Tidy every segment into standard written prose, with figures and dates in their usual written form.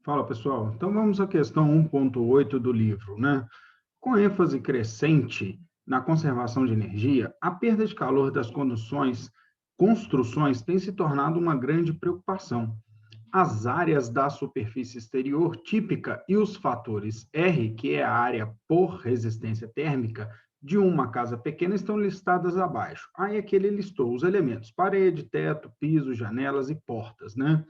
Fala, pessoal. Então, vamos à questão 1.8 do livro, né? Com ênfase crescente na conservação de energia, a perda de calor das construções tem se tornado uma grande preocupação. As áreas da superfície exterior típica e os fatores R, que é a área por resistência térmica de uma casa pequena, estão listadas abaixo. Aí aqui ele listou os elementos: parede, teto, piso, janelas e portas, né?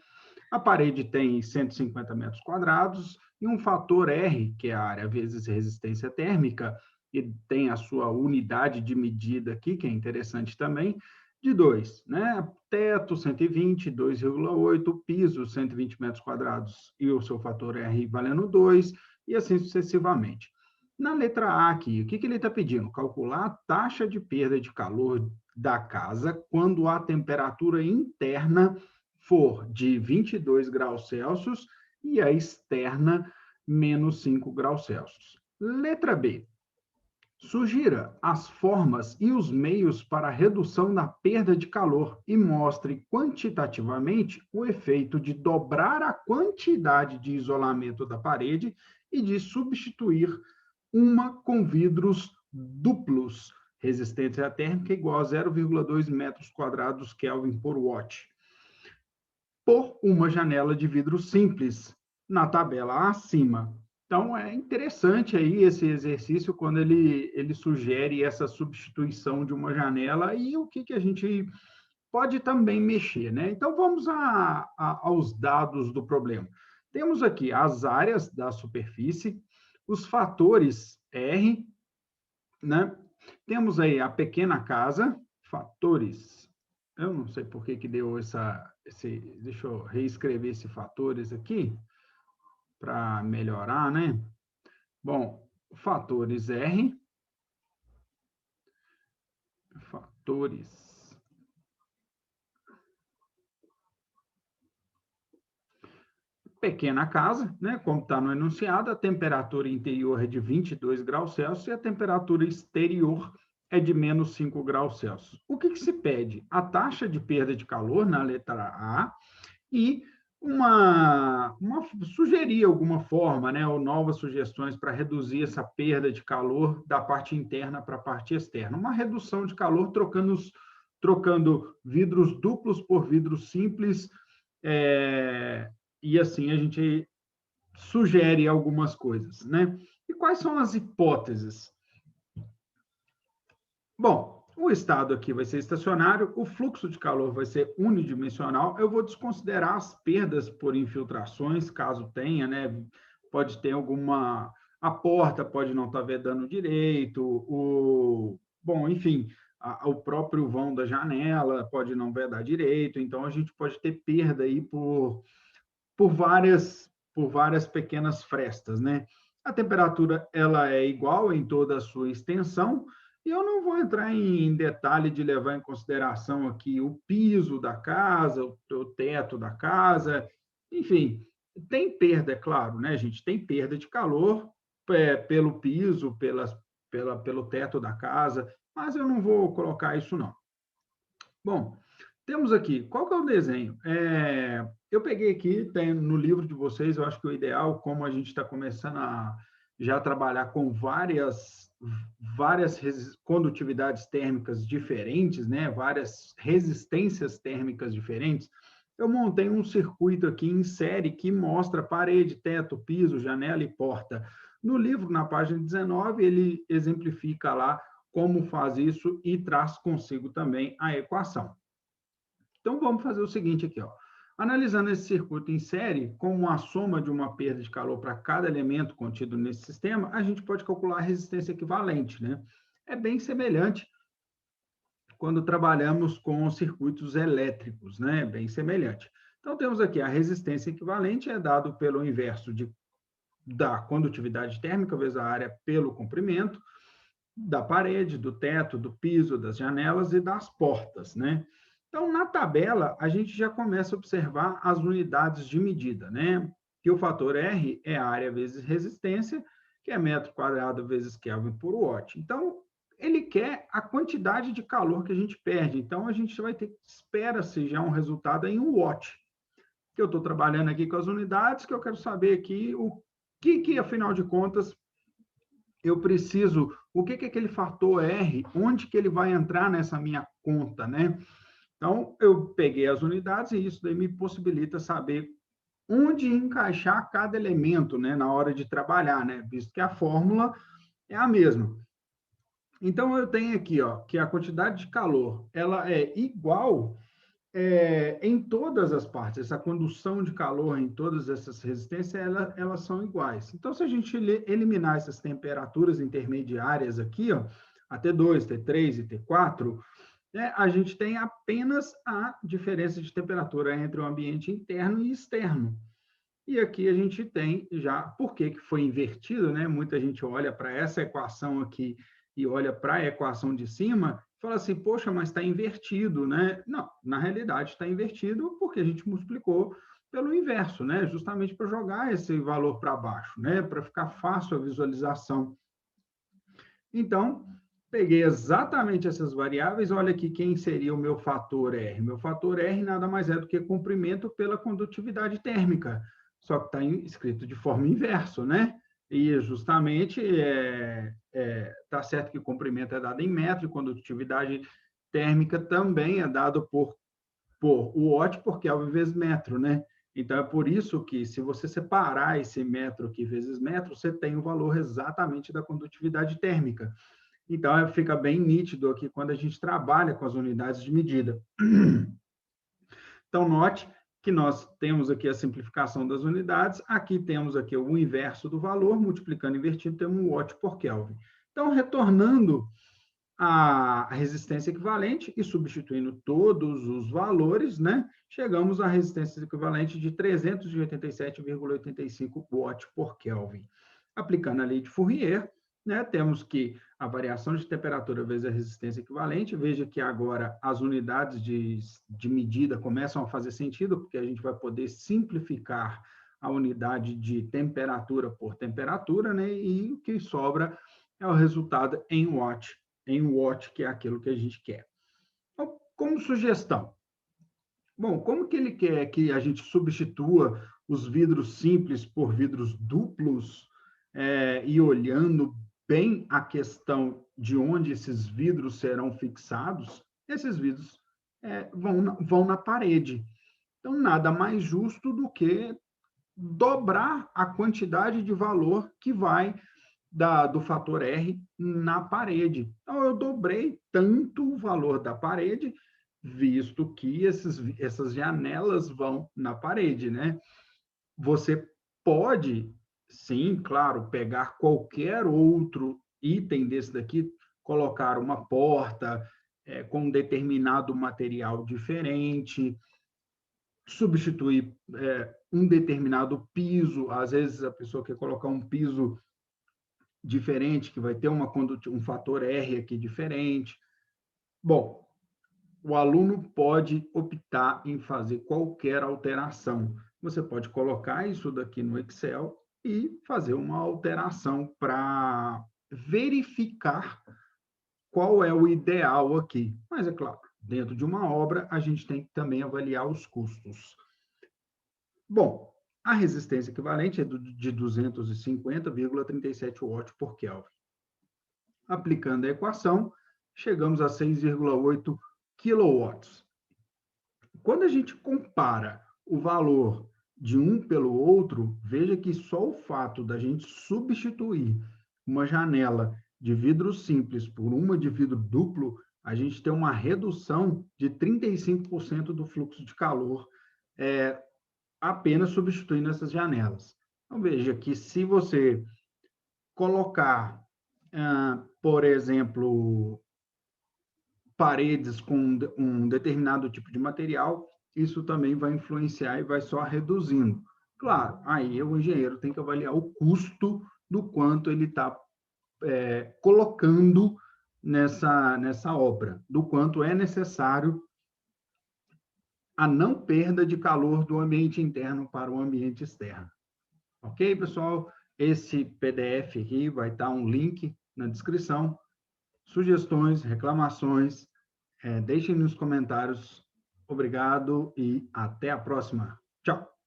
A parede tem 150 metros quadrados e um fator R, que é a área vezes resistência térmica, e tem a sua unidade de medida aqui, que é interessante também, de 2, né? Teto 120, 2,8, piso 120 metros quadrados e o seu fator R valendo 2, e assim sucessivamente. Na letra A aqui, o que ele está pedindo? Calcular a taxa de perda de calor da casa quando a temperatura interna for de 22 graus Celsius e a externa menos 5 graus Celsius. Letra B. Sugira as formas e os meios para a redução da perda de calor e mostre quantitativamente o efeito de dobrar a quantidade de isolamento da parede e de substituir uma com vidros duplos, resistência térmica igual a 0,2 metros quadrados Kelvin por watt, por uma janela de vidro simples na tabela acima. Então, é interessante aí esse exercício quando ele sugere essa substituição de uma janela e o que a gente pode também mexer, né? Então, vamos aos dados do problema. Temos aqui as áreas da superfície, os fatores R, né? Temos aí a pequena casa, fatores. Eu não sei por que deu deixa eu reescrever esse fatores aqui para melhorar, né? Bom, fatores R, fatores. Pequena casa, né? Como está no enunciado, a temperatura interior é de 22 graus Celsius e a temperatura exterior é de menos 5 graus Celsius. O que se pede? A taxa de perda de calor na letra A e sugerir alguma forma, né, ou novas sugestões para reduzir essa perda de calor da parte interna para a parte externa. Uma redução de calor trocando vidros duplos por vidros simples, e assim a gente sugere algumas coisas, né? E quais são as hipóteses? Bom, o estado aqui vai ser estacionário, o fluxo de calor vai ser unidimensional. Eu vou desconsiderar as perdas por infiltrações, caso tenha, né? Pode ter alguma. A porta pode não estar vedando direito, bom, enfim, o próprio vão da janela pode não vedar direito, então a gente pode ter perda aí por várias pequenas frestas, né? A temperatura ela é igual em toda a sua extensão, e eu não vou entrar em detalhe de levar em consideração aqui o piso da casa, o teto da casa, enfim, tem perda, é claro, né, gente? Tem perda de calor pelo piso, pelo teto da casa, mas eu não vou colocar isso, não. Bom, temos aqui, qual que é o desenho? Eu peguei aqui, tem no livro de vocês, eu acho que o ideal, como a gente está começando a já trabalhar com várias condutividades térmicas diferentes, né? Várias resistências térmicas diferentes, eu montei um circuito aqui em série que mostra parede, teto, piso, janela e porta. No livro, na página 19, ele exemplifica lá como faz isso e traz consigo também a equação. Então, vamos fazer o seguinte aqui, ó. Analisando esse circuito em série, como a soma de uma perda de calor para cada elemento contido nesse sistema, a gente pode calcular a resistência equivalente, né? É bem semelhante quando trabalhamos com circuitos elétricos, né? Bem semelhante. Então, temos aqui a resistência equivalente, é dado pelo inverso da condutividade térmica, vezes a área pelo comprimento, da parede, do teto, do piso, das janelas e das portas, né? Então, na tabela, a gente já começa a observar as unidades de medida, né? Que o fator R é área vezes resistência, que é metro quadrado vezes Kelvin por watt. Então, ele quer a quantidade de calor que a gente perde. Então, a gente vai ter, espera-se já um resultado em watt. que eu estou trabalhando aqui com as unidades, que eu quero saber aqui o que afinal de contas, eu preciso, o que é aquele fator R, onde que ele vai entrar nessa minha conta, né? Então, eu peguei as unidades e isso daí me possibilita saber onde encaixar cada elemento, né, na hora de trabalhar, né, visto que a fórmula é a mesma. Então, eu tenho aqui, ó, que a quantidade de calor, ela é igual em todas as partes, essa condução de calor em todas essas resistências, elas são iguais. Então, se a gente eliminar essas temperaturas intermediárias aqui, ó, a T2, T3 e T4, né, a gente tem apenas a diferença de temperatura entre o ambiente interno e externo. E aqui a gente tem já, por que foi invertido, né? Muita gente olha para essa equação aqui e olha para a equação de cima e fala assim, poxa, mas está invertido, né? Não, na realidade está invertido porque a gente multiplicou pelo inverso, né? Justamente para jogar esse valor para baixo, né? Para ficar fácil a visualização. Então, peguei exatamente essas variáveis, olha aqui quem seria o meu fator R. Meu fator R nada mais é do que comprimento pela condutividade térmica, só que está escrito de forma inversa, né? E justamente está certo que o comprimento é dado em metro, e condutividade térmica também é dado por watt por Kelvin vezes metro, né? Então, é por isso que, se você separar esse metro aqui vezes metro, você tem o valor exatamente da condutividade térmica. Então, fica bem nítido aqui quando a gente trabalha com as unidades de medida. Então, note que nós temos aqui a simplificação das unidades, aqui temos aqui o inverso do valor, multiplicando e invertido, temos um watt por Kelvin. Então, retornando a resistência equivalente e substituindo todos os valores, né, chegamos à resistência equivalente de 387,85 watts por Kelvin. Aplicando a lei de Fourier, né, temos que a variação de temperatura vezes a resistência equivalente, veja que agora as unidades de medida começam a fazer sentido, porque a gente vai poder simplificar a unidade de temperatura por temperatura, né, e o que sobra é o resultado em watt, que é aquilo que a gente quer. Então, como sugestão, bom, como que ele quer que a gente substitua os vidros simples por vidros duplos, e olhando bem a questão de onde esses vidros serão fixados, esses vidros vão na parede. Então, nada mais justo do que dobrar a quantidade de valor que vai do fator R na parede. Então, eu dobrei tanto o valor da parede, visto que essas janelas vão na parede, né? Você pode, sim, claro, pegar qualquer outro item desse daqui, colocar uma porta com um determinado material diferente, substituir um determinado piso, às vezes a pessoa quer colocar um piso diferente, que vai ter um fator R aqui diferente. Bom, o aluno pode optar em fazer qualquer alteração. Você pode colocar isso daqui no Excel e fazer uma alteração para verificar qual é o ideal aqui. Mas, é claro, dentro de uma obra, a gente tem que também avaliar os custos. Bom, a resistência equivalente é de 250,37 watts por Kelvin. Aplicando a equação, chegamos a 6,8 quilowatts. Quando a gente compara o valor de um pelo outro, veja que só o fato da gente substituir uma janela de vidro simples por uma de vidro duplo, a gente tem uma redução de 35% do fluxo de calor apenas substituindo essas janelas. Então, veja que se você colocar, por exemplo, paredes com um determinado tipo de material, isso também vai influenciar e vai só reduzindo. Claro, aí o engenheiro tem que avaliar o custo do quanto ele está colocando nessa obra, do quanto é necessário a não perda de calor do ambiente interno para o ambiente externo. Ok, pessoal? Esse PDF aqui vai estar um link na descrição. Sugestões, reclamações, deixem nos comentários. Obrigado e até a próxima. Tchau.